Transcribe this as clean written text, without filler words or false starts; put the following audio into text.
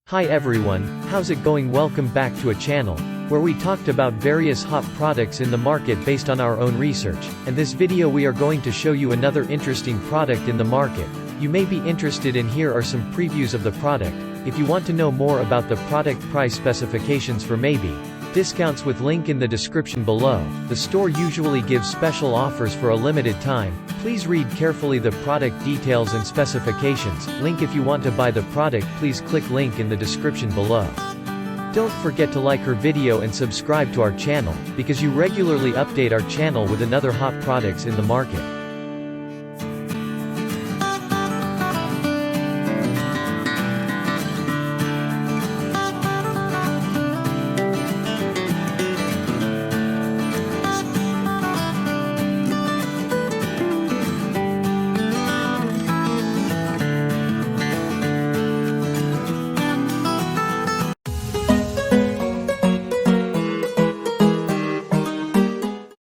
Hi everyone, how's it going? Welcome back to a channel where we talked about various hot products in the market based on our own research, and this video we are going to show you another interesting product in the market. You may be interested in. Here are some previews of the product. If you want to know more about the product price specifications for maybe discounts with link in the description below. The store usually gives special offers for a limited time. Please read carefully the product details and specifications. Link if you want to buy the product. Please click link in the description below. Don't forget to like our video and subscribe to our channel, because you regularly update our channel with another hot products in the market.